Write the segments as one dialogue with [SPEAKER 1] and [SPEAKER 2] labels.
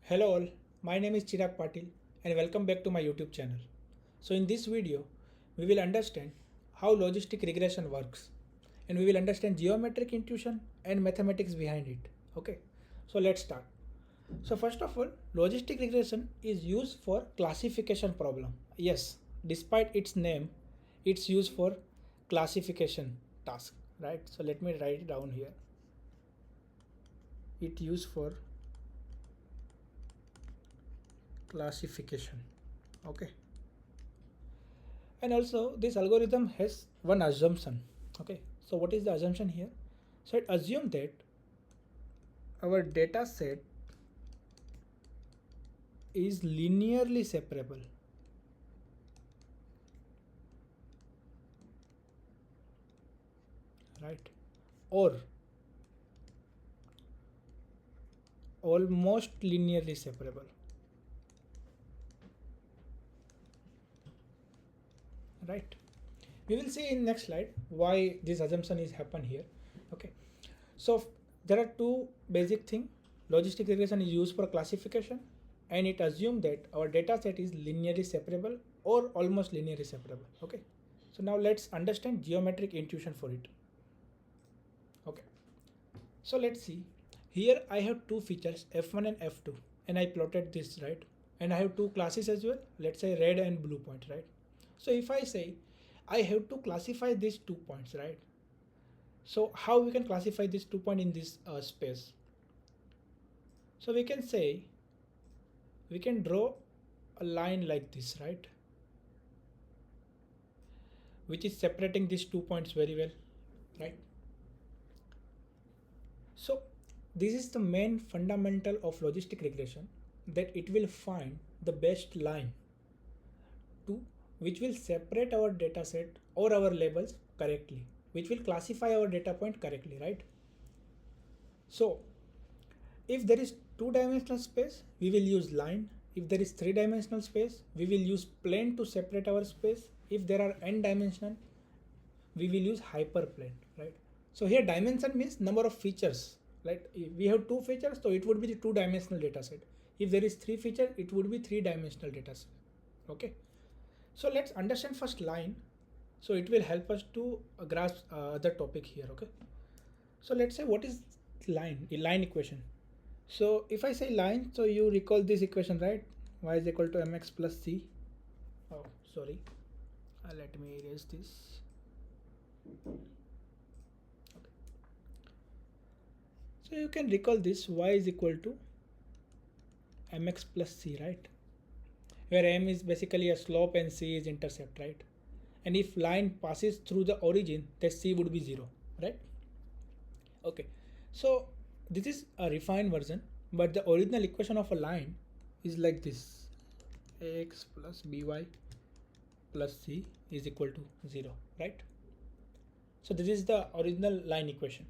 [SPEAKER 1] Hello all, my name is Chirag Patil and welcome back to my YouTube channel. So in this video, we will understand how logistic regression works and we will understand geometric intuition and mathematics behind it. Okay, so let's start. So first of all, logistic regression is used for classification problem. Yes, despite its name, it's used for classification task, right? So let me write it down here. It used for classification. Okay. And also this algorithm has one assumption. Okay, so what is the assumption here? So it assumes that our data set is linearly separable, right, or almost linearly separable, right? We will see in next slide why this assumption is happen here. Okay, so there are two basic thing. Logistic regression is used for classification and it assumes that our data set is linearly separable or almost linearly separable. Okay, so now let's understand geometric intuition for it. Okay, so let's see. Here I have two features f1 and f2 and I plotted this, right, and I have two classes as well, let's say red and blue point, right? So if I say I have to classify these 2 points, right? So how we can classify these 2 points in this space? So we can say we can draw a line like this, right, which is separating these 2 points very well, right? So this is the main fundamental of logistic regression, that it will find the best line to which will separate our data set or our labels correctly, which will classify our data point correctly, right? So if there is two-dimensional space, we will use line. If there is three-dimensional space, we will use plane to separate our space. If there are n-dimensional, we will use hyperplane, right? So here dimension means number of features, right? If we have two features, so it would be the two-dimensional data set. If there is three features, it would be three-dimensional data set. Okay. So let's understand first line. So it will help us to grasp other topic here. Okay. So let's say what is line? A line equation. So if I say line, so you recall this equation, right? Y is equal to mx plus c. Oh, sorry. Let me erase this. Okay. So you can recall this y is equal to mx plus c, right? Where m is basically a slope and c is intercept, right? And if line passes through the origin, then c would be 0, right? Okay, so this is a refined version, but the original equation of a line is like this: ax plus by plus c is equal to 0, right? So this is the original line equation.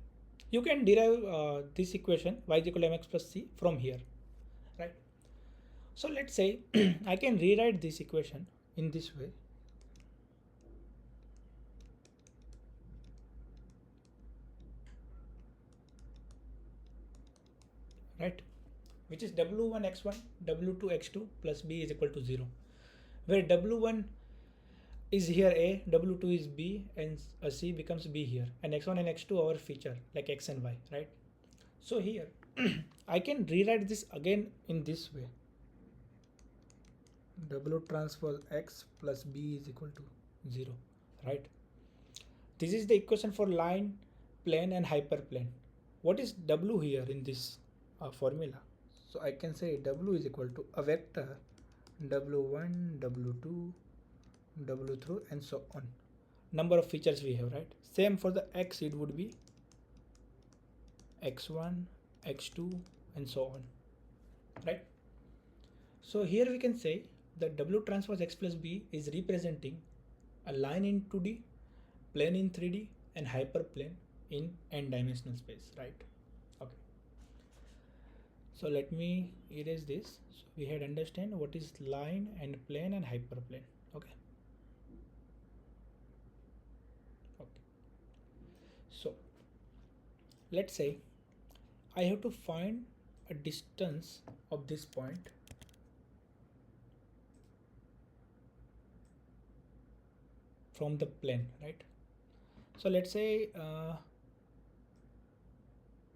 [SPEAKER 1] You can derive this equation y is equal to mx plus c from here, right? So let's say I can rewrite this equation in this way. Right, which is w1 x1 w2 x2 plus b is equal to 0, where w1 is here a, w2 is b, and c becomes b here, and x1 and x2 our feature like x and y, right? So here I can rewrite this again in this way: w transpose x plus b is equal to 0, right? This is the equation for line, plane and hyperplane. What is w here in this formula? So I can say w is equal to a vector w1, w2, w3 and so on. Number of features we have, right? Same for the x, it would be x1, x2 and so on, right? So here we can say that w transpose x plus b is representing a line in 2D, plane in 3D and hyperplane in n-dimensional space, right? Okay. So let me erase this. So we had understand what is line and plane and hyperplane. Okay. Okay. So let's say I have to find a distance of this point from the plane, right? So let's say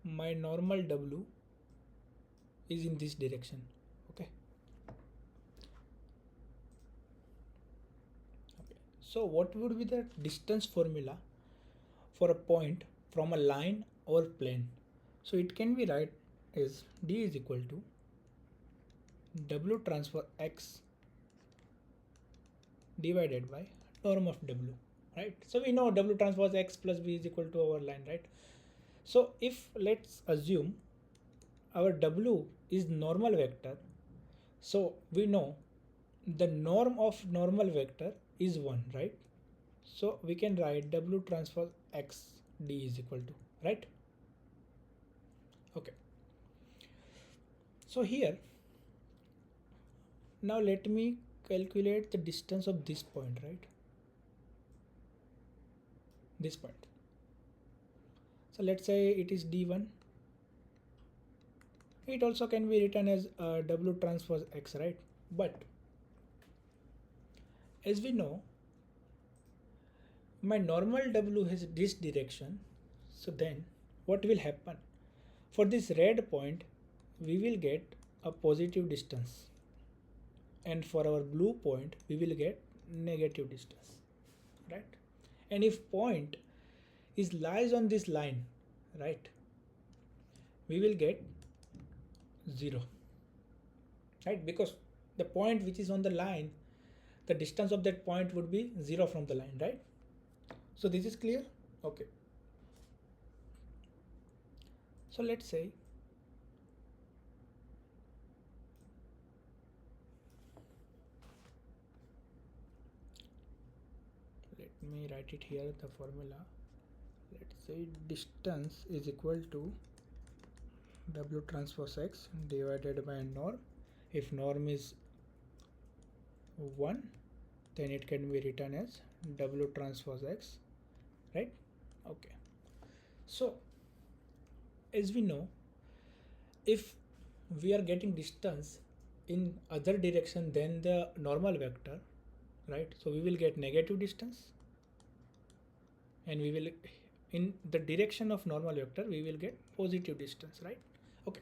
[SPEAKER 1] my normal W is in this direction. Okay. So what would be the distance formula for a point from a line or plane? So it can be write as D is equal to W transfer X divided by norm of W, right? So we know W transpose X plus B is equal to our line, right? So if let's assume our W is normal vector, so we know the norm of normal vector is 1, right? So we can write W transpose X D is equal to, right? Okay. So here, now let me calculate the distance of this point, right? This point. So let's say it is D1. It also can be written as W transpose X, right? But as we know, my normal W has this direction. So then what will happen? For this red point, we will get a positive distance. And for our blue point, we will get negative distance, right? And if point is lies on this line, right, we will get 0, right? Because the point which is on the line, the distance of that point would be 0 from the line, right? So this is clear? Okay. So let's say let me write it here, the formula. Let's say distance is equal to W transpose X divided by norm. If norm is 1, then it can be written as W transpose X, right? Okay. So as we know, if we are getting distance in other direction than the normal vector, right? So we will get negative distance, and we will, in the direction of normal vector, we will get positive distance, right? Okay.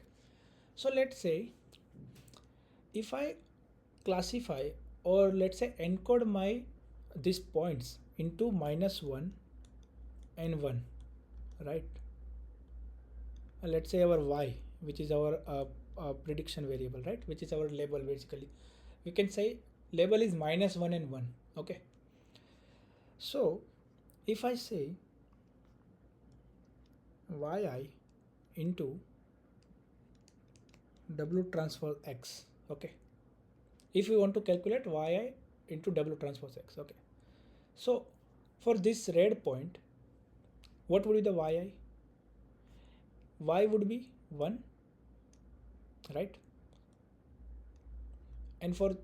[SPEAKER 1] So let's say if I classify, or let's say encode my these points into -1 and 1, right? Let's say our y, which is our prediction variable, right, which is our label. Basically we can say label is -1 and 1. Okay. So if I say yi into W transpose X, okay, if you want to calculate yi into W transpose X, okay, so for this red point, what would be the yi? Y would be 1, right? And for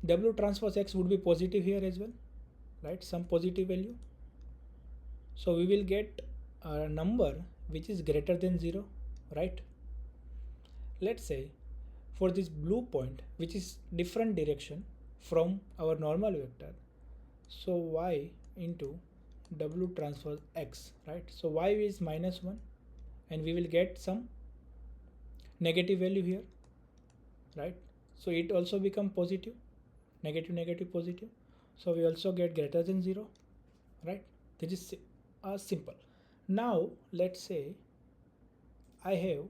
[SPEAKER 1] W transpose X would be positive here as well, right? Some positive value. So we will get a number which is greater than 0, right? Let's say for this blue point, which is different direction from our normal vector, so y into W transpose X, right? So y is -1, and we will get some negative value here, right? So it also become positive, negative, negative, positive. So we also get greater than 0, right? This is simple. Now let's say I have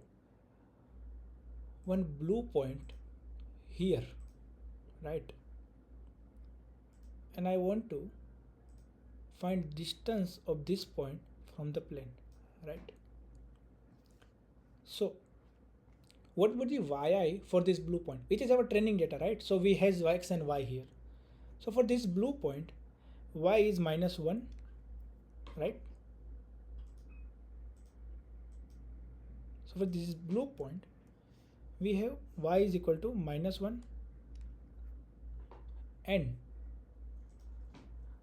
[SPEAKER 1] one blue point here, right? And I want to find distance of this point from the plane, right? So what would be yi for this blue point, which is our training data, right? So we has x and y here. So for this blue point, y is -1, right? So for this blue point, we have y is equal to -1, and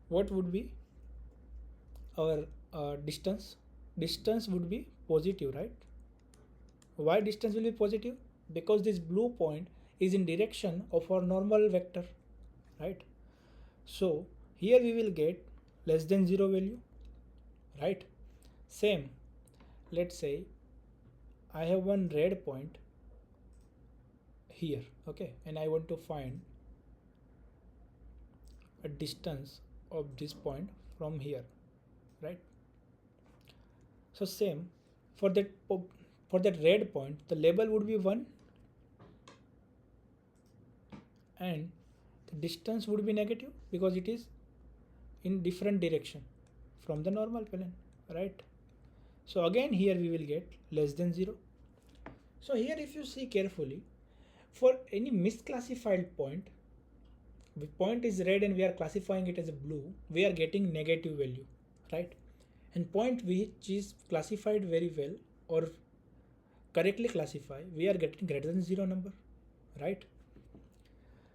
[SPEAKER 1] what would be our distance? Distance would be positive, right? Why distance will be positive? Because this blue point is in direction of our normal vector, right? So here we will get less than 0 value, right? Same, let's say I have one red point here, okay, and I want to find a distance of this point from here, right? So same, for that for that red point the label would be 1 and the distance would be negative because it is in different direction from the normal plane, right? So again here we will get less than 0. So here if you see carefully, for any misclassified point, the point is red and we are classifying it as a blue, we are getting negative value, right? And point which is classified very well or correctly classified, we are getting greater than 0 number, right?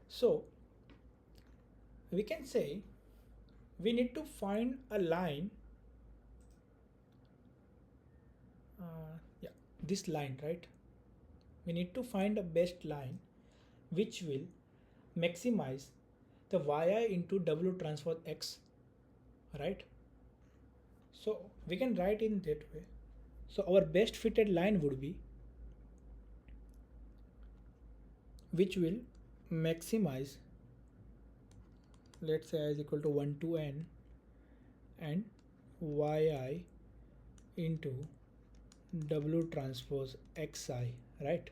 [SPEAKER 1] So we can say we need to find a line, yeah, this line, right? We need to find a best line which will maximize the yi into w transpose x, right? So we can write in that way. So our best fitted line would be which will maximize, let's say I is equal to 1 to n and yi into w transpose xi, right?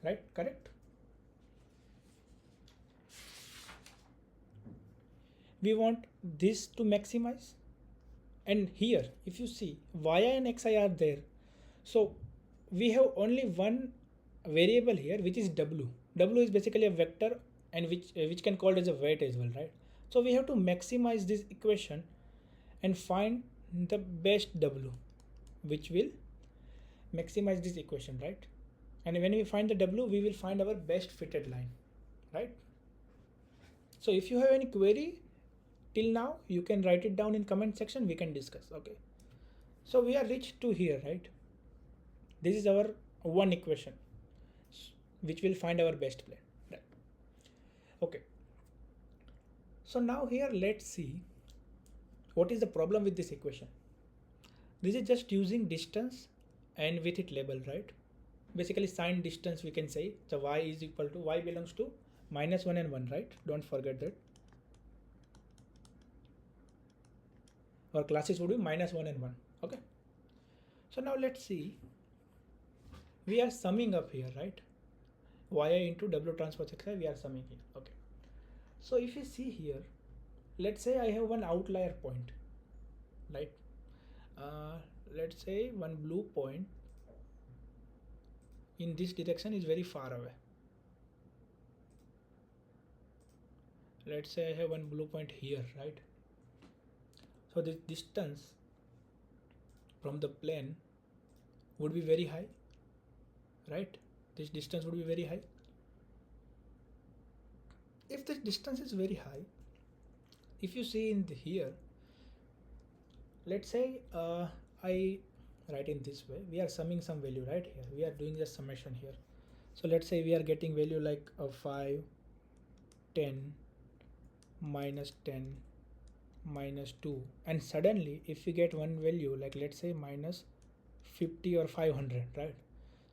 [SPEAKER 1] Right, correct? We want this to maximize, and here if you see yi and xi are there, so we have only one variable here which is w. W is basically a vector and which can called as a weight as well, right? So we have to maximize this equation and find the best w which will maximize this equation, right? And when we find the w, we will find our best fitted line, right? So if you have any query till now, you can write it down in comment section, we can discuss, okay? So we are reached to here, right? This is our one equation which will find our best plane, right? Okay. So now here let's see what is the problem with this equation. This is just using distance and with it label, right? Basically sign distance, we can say the y is equal to, y belongs to -1 and 1, right? Don't forget that. Our classes would be -1 and 1, okay? So now let's see, we are summing up here, right? yi into w transpose xi, we are summing here, okay? So if you see here, let's say I have one outlier point, right? Let's say one blue point in this direction is very far away. Let's say I have one blue point here, right? So this distance from the plane would be very high, right? This distance would be very high. If this distance is very high, if you see in here, let's say I write in this way, we are summing some value right here, we are doing the summation here. So let's say we are getting value like 5, 10, -10, -2, and suddenly if we get one value like let's say -50 or 500, right?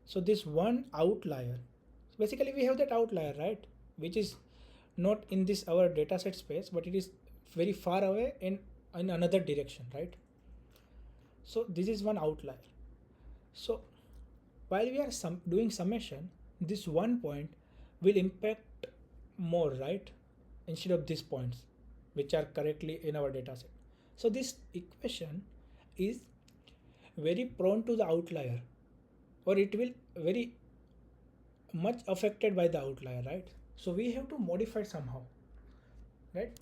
[SPEAKER 1] So this one outlier, so basically we have that outlier, right, which is not in this our dataset space, but it is very far away in another direction, right? So this is one outlier. So while we are doing summation, this one point will impact more, right, instead of these points which are correctly in our dataset. So this equation is very prone to the outlier, or it will very much affected by the outlier, right? So we have to modify somehow, right?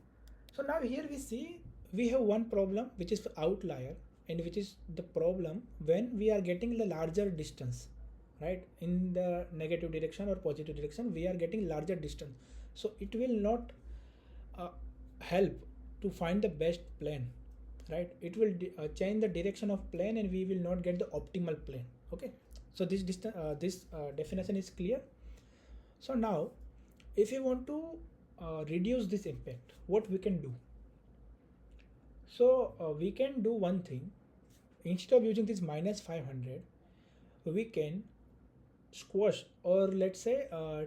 [SPEAKER 1] So now here we see we have one problem which is the outlier, and which is the problem when we are getting the larger distance, right? In the negative direction or positive direction, we are getting larger distance. So it will not help to find the best plane, right? It will change the direction of plane and we will not get the optimal plane. Okay, so this definition is clear. So now if you want to reduce this impact, what we can do? So we can do one thing. Instead of using this minus 500, we can squash, or let's say uh,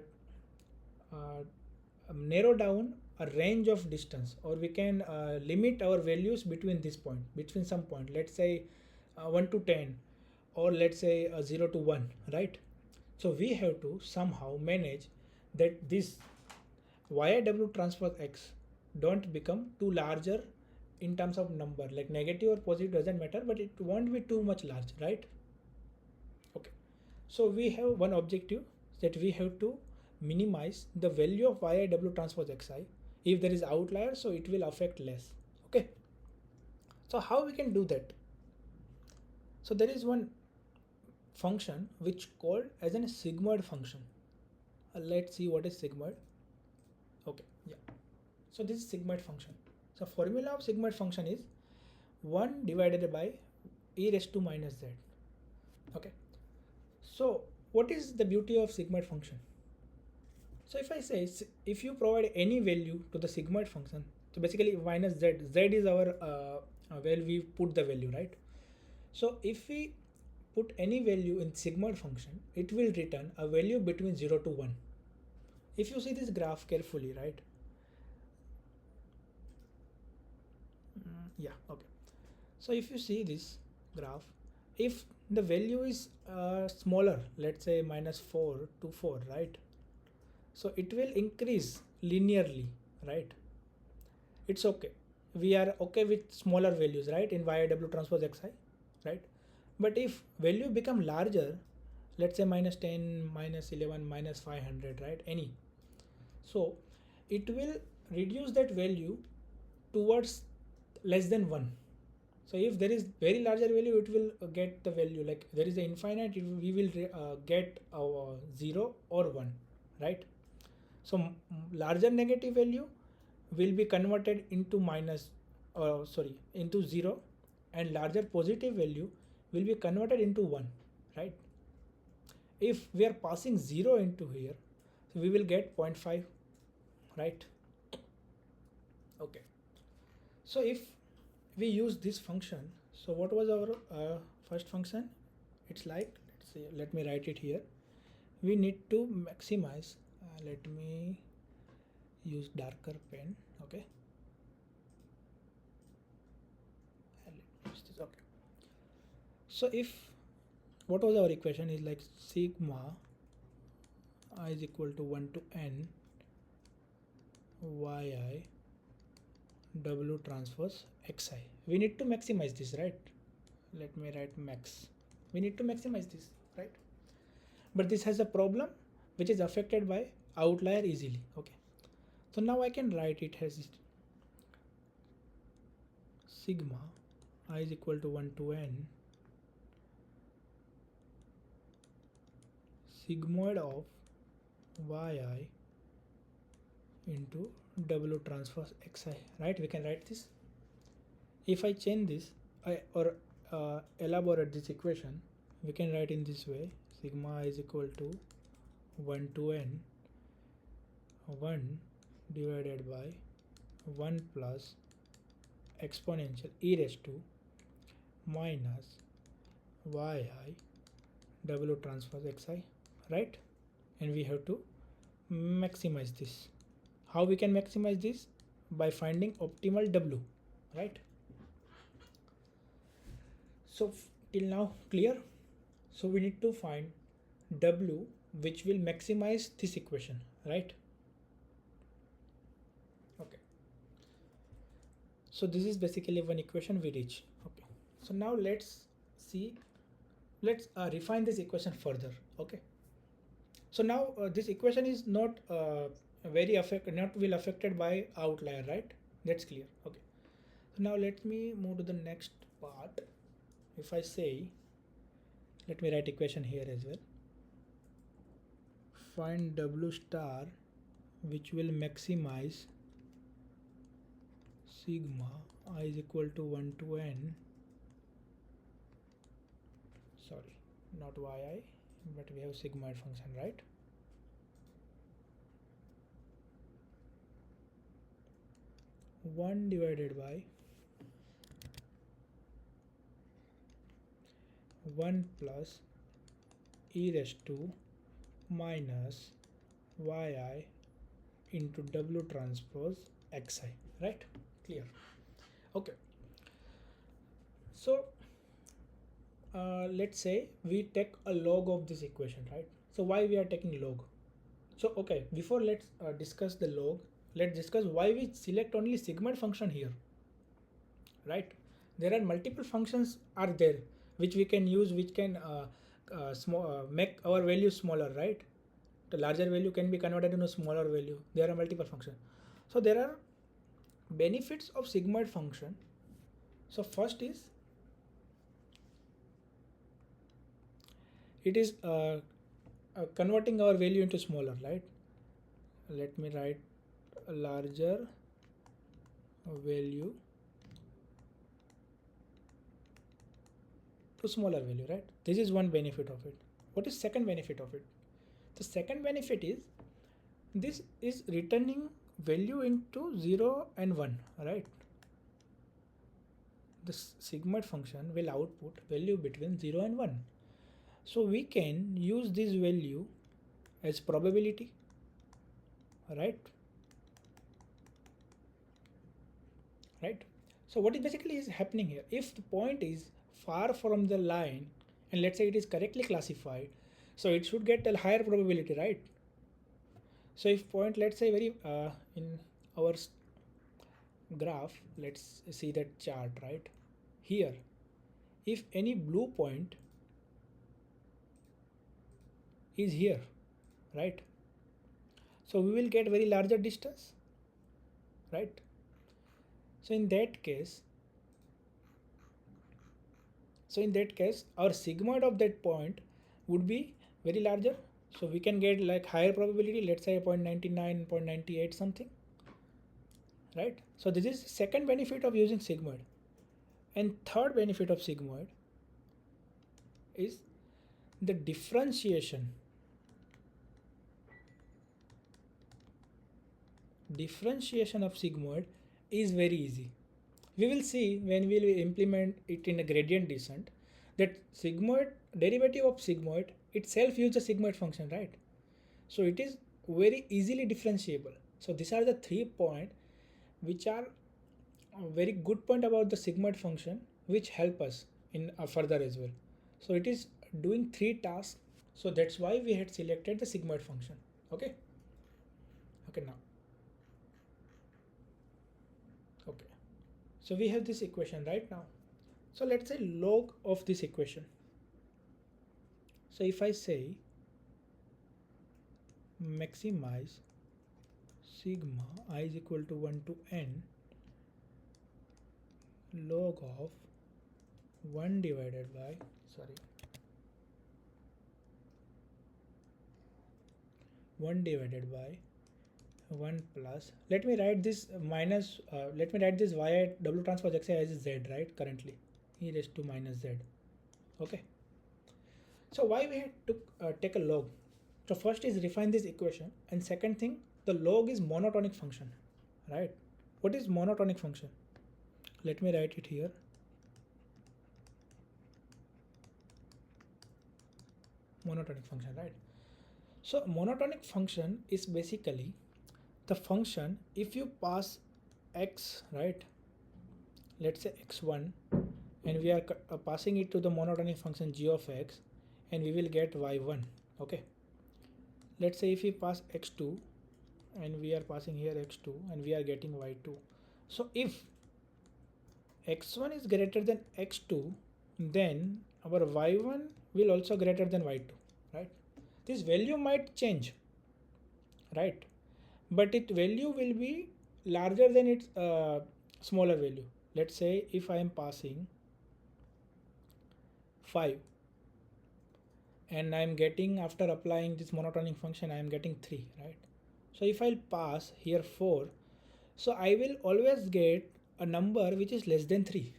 [SPEAKER 1] narrow down a range of distance, or we can limit our values between this point, between some point, let's say 1 to 10, or let's say 0 to 1, right? So we have to somehow manage that this YW transpose X don't become too larger in terms of number, like negative or positive doesn't matter, but it won't be too much large, right? Okay, so we have one objective, that we have to minimize the value of YW transpose Xi. If there is outlier, so it will affect less. Okay, so how we can do that? So there is one function which called as a sigmoid function. Let's see what is sigmoid. Okay, yeah. So this is sigmoid function. So formula of sigmoid function is 1 divided by e raised to minus z. Okay. So what is the beauty of sigmoid function? So if I say, if you provide any value to the sigmoid function, so basically minus z, z is our where we put the value, right? So if we put any value in sigmoid function, it will return a value between 0 to 1. If you see this graph carefully, right? Yeah, okay. So if you see this graph, if the value is smaller, let's say minus 4 to 4, right? So it will increase linearly, right? It's okay. We are okay with smaller values, right? In YW transpose Xi, right? But if value become larger, let's say minus 10, minus 11, minus 500, right? Any. So it will reduce that value towards less than 1. So if there is very larger value, it will get the value, like there is an infinite, we will get 0 or 1, right? So larger negative value will be converted into into 0, and larger positive value will be converted into 1, right? If we are passing 0 into here, so we will get 0.5, right? Okay, so if we use this function, so what was our first function? It's like, let's see, let me write it here. We need to maximize, let me use darker pen. Okay, okay. So if, what was our equation is like sigma I is equal to 1 to n yi w transpose xi. We need to maximize this, right? Let me write max. We need to maximize this, right? But this has a problem which is affected by outlier easily. Okay, so now I can write it as sigma I is equal to 1 to n sigmoid of yi into w transpose xi, right? We can write this. If I change this, or elaborate this equation, we can write in this way: sigma is equal to 1 to n 1 divided by 1 plus exponential e raised to minus yi w transpose xi, right? And we have to maximize this. How we can maximize this? By finding optimal w, right? So till now clear? So we need to find w which will maximize this equation, right? Okay, so this is basically one equation we reach. Okay, so now let's see, let's refine this equation further. Okay, so now this equation is not not will affected by outlier, right? That's clear. Okay, so now let me move to the next part. If I say, let me write equation here as well. Find w star which will maximize sigma I is equal to 1 to n, sorry, not yi, but we have sigmoid function, right? One divided by 1 plus e raised to minus yi into w transpose xi, right? Clear? Okay. So let's say we take a log of this equation, right? So why we are taking log? So okay, before let's discuss the log, let's discuss why we select only sigmoid function here, right? There are multiple functions are there which we can use, which can make our value smaller, right? The larger value can be converted into a smaller value. There are multiple functions. So there are benefits of sigmoid function. So first is it is converting our value into smaller, right? Let me write a larger value to smaller value, right? This is one benefit of it. What is second benefit of it? The second benefit is this is returning value into 0 and 1, right? The sigmoid function will output value between 0 and 1. So we can use this value as probability, right? Right? So what is basically is happening here? If the point is far from the line and let's say it is correctly classified, so it should get a higher probability, right? So if point, let's say very in our graph, let's see that chart, right? Here, if any blue point is here, right? So we will get very larger distance, right? So in that case, our sigmoid of that point would be very larger. So we can get like higher probability, let's say 0.99, 0.98 something, right? So this is second benefit of using sigmoid. And third benefit of sigmoid is the differentiation. Differentiation of sigmoid is very easy. We will see when we will implement it in a gradient descent that sigmoid, derivative of sigmoid itself use a sigmoid function, right? So it is very easily differentiable. So these are the 3 points which are a very good point about the sigmoid function, which help us in further as well. So it is doing 3 tasks. So that's why we had selected the sigmoid function. Okay. Okay, now. Okay. So we have this equation right now. So let's say log of this equation. So if I say maximize sigma I is equal to 1 to n log of 1 divided by 1 plus, let me write this minus, let me write this y at w transpose xi as z, right? Currently e raised to minus z. Okay. So why we had to take a log? So first is refine this equation, and second thing, the log is monotonic function, right? What is monotonic function? Let me write it here. Monotonic function, right? So monotonic function is basically the function if you pass x, right? Let's say x1, and we are passing it to the monotonic function g of x, and we will get y1. Okay. Let's say if we pass x2 and we are passing here x2 and we are getting y2. So if x1 is greater than x2, then our y1 will also greater than y2, right? This value might change, right? But its value will be larger than its smaller value. Let's say if I am passing 5 and I am getting, after applying this monotonic function, I am getting 3, right? So if I'll pass here 4, so I will always get a number which is less than 3.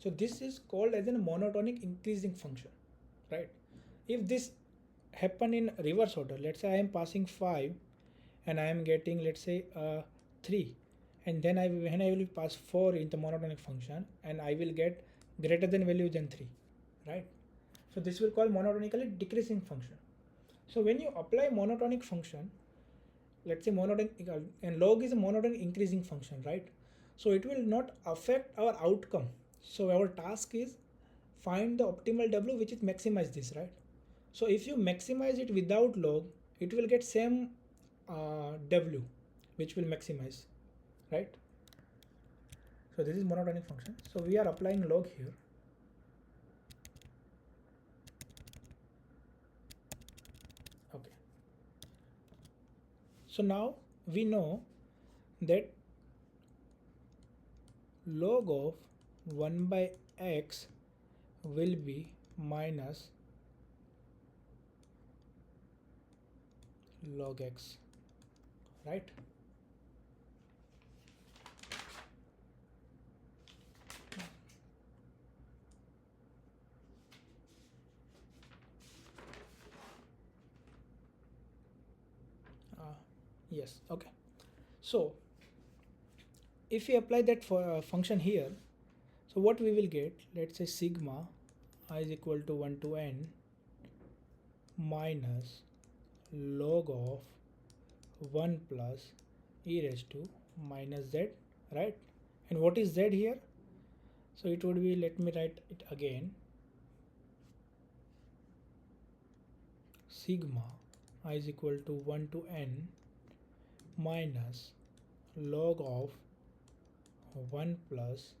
[SPEAKER 1] So this is called as a monotonic increasing function, right? if this happen in reverse order, let's say I am passing 5 and I am getting, let's say 3, and then when I will pass 4 in the monotonic function and I will get greater than value than 3, right? So this will call monotonically decreasing function. So when you apply monotonic function, let's say monotonic, and log is a monotonic increasing function, right? So it will not affect our outcome. So our task is find the optimal W which is maximize this, right? So if you maximize it without log, it will get same W which will maximize, right? So this is monotonic function. So we are applying log here. Okay. So now we know that log of 1 by x will be minus log x, right? Yes, okay. So if we apply that for function here, so what we will get, let's say sigma I is equal to 1 to n minus log of 1 plus e raised to minus z, right? And what is z here? So it would be, let me write it again, sigma I is equal to 1 to n minus log of 1 plus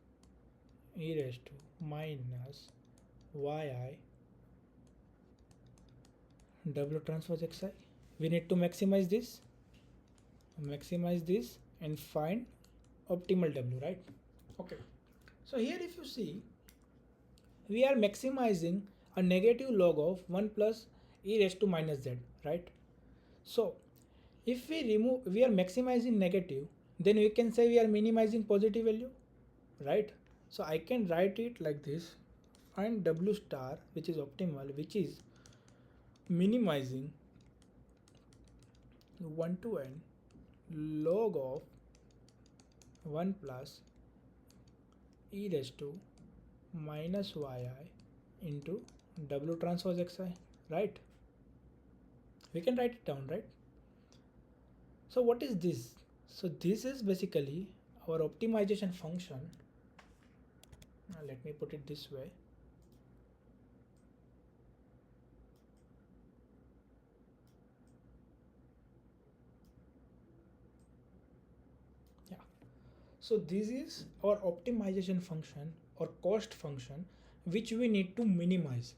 [SPEAKER 1] e raised to minus yi w transpose xi. We need to maximize this and find optimal w, right? Okay. So here if you see, we are maximizing a negative log of 1 plus e raised to minus z, right? So if we are maximizing negative, then we can say we are minimizing positive value, right? So I can write it like this, find w star which is optimal, which is minimizing 1 to n log of 1 plus e raised to minus yi into w transpose xi, right? We can write it down, right? So what is this? So this is basically our optimization function. Now let me put it this way. Yeah. So this is our optimization function or cost function which we need to minimize.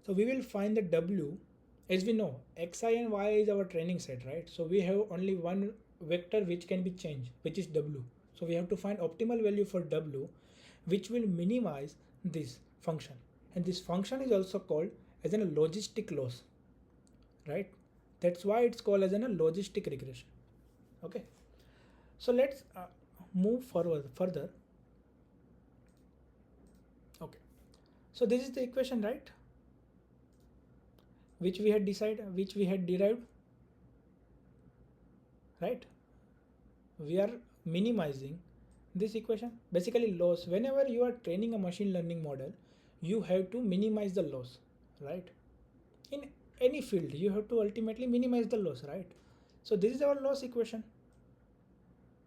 [SPEAKER 1] So we will find the W. As we know, xi and y is our training set, right? So we have only one vector which can be changed, which is w. So we have to find optimal value for w, which will minimize this function. And this function is also called as a logistic loss, right? That's why it's called as a logistic regression. Okay. So let's move further. Okay. So this is the equation, right? Which we had derived, right? We are minimizing this equation, basically loss. Whenever you are training a machine learning model, you have to minimize the loss, right? In any field, you have to ultimately minimize the loss, right? So this is our loss equation,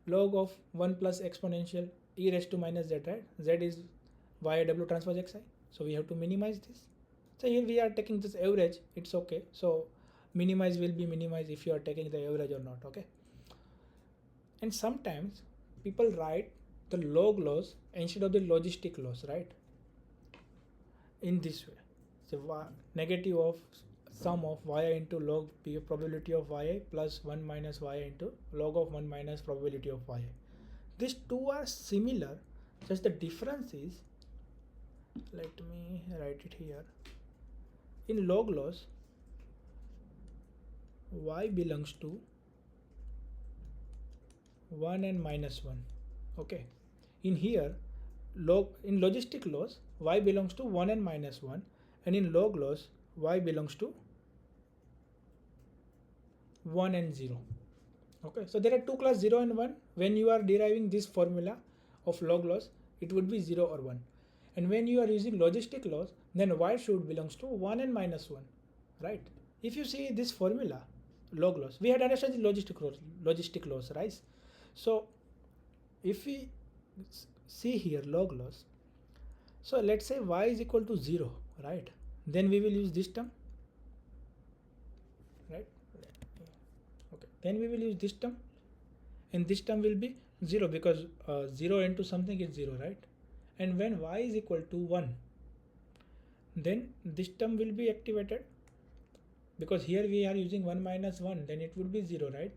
[SPEAKER 1] log of 1 plus exponential e raised to minus z, right? Z is y w transpose xi. So we have to minimize this. So here we are taking this average, it's okay. So minimize will be minimized if you are taking the average or not, okay? And sometimes people write the log loss instead of the logistic loss, right? In this way. So negative of sum of yi into log probability of yi plus 1 minus yi into log of 1 minus probability of yi. These two are similar, just the difference is, let me write it here. In log loss, y belongs to 1 and minus 1. Okay. In here, in logistic loss, y belongs to 1 and minus 1, and in log loss, y belongs to 1 and 0. Okay, so there are two class 0 and 1. When you are deriving this formula of log loss, it would be 0 or 1. And when you are using logistic loss, then y should belongs to 1 and minus 1, right? If you see this formula, log loss, we had understood the logistic loss, right? So if we see here log loss, so let's say y is equal to 0, right? Then we will use this term, right? Okay, then we will use this term, and this term will be 0 because 0 into something is 0, right? And when y is equal to 1, then this term will be activated, because here we are using 1 minus 1, then it would be 0, right?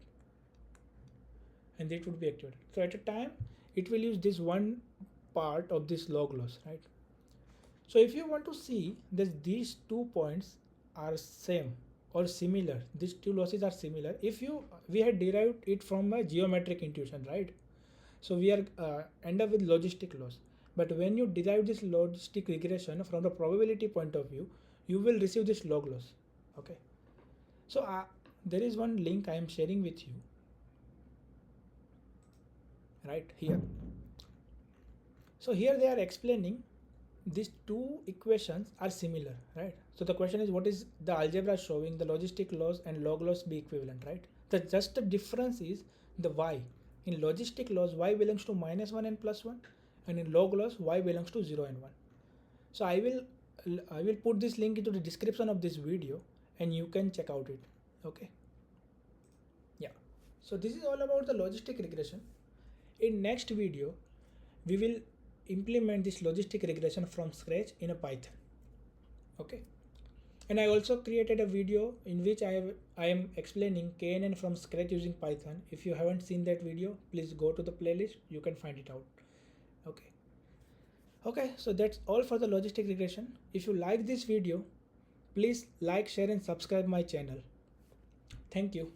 [SPEAKER 1] And it would be activated. So at a time it will use this one part of this log loss, right? So if you want to see that these 2 points are same or similar, these two losses are similar, if we had derived it from a geometric intuition, right? So we are end up with logistic loss. But when you derive this logistic regression from the probability point of view, you will receive this log loss. Okay. So there is one link I am sharing with you right here. So here they are explaining these two equations are similar, right? So the question is, what is the algebra showing the logistic loss and log loss be equivalent, right? Just the difference is the y. In logistic loss, y belongs to minus 1 and plus 1, and in log loss, y belongs to 0 and 1. So I will put this link into the description of this video, and you can check out it. Okay. Yeah. So this is all about the logistic regression. In next video, we will implement this logistic regression from scratch in a Python. Okay. And I also created a video in which I am explaining KNN from scratch using Python. If you haven't seen that video, please go to the playlist. You can find it out. Okay. Okay, so that's all for the logistic regression. If you like this video, please like, share and subscribe my channel. Thank you.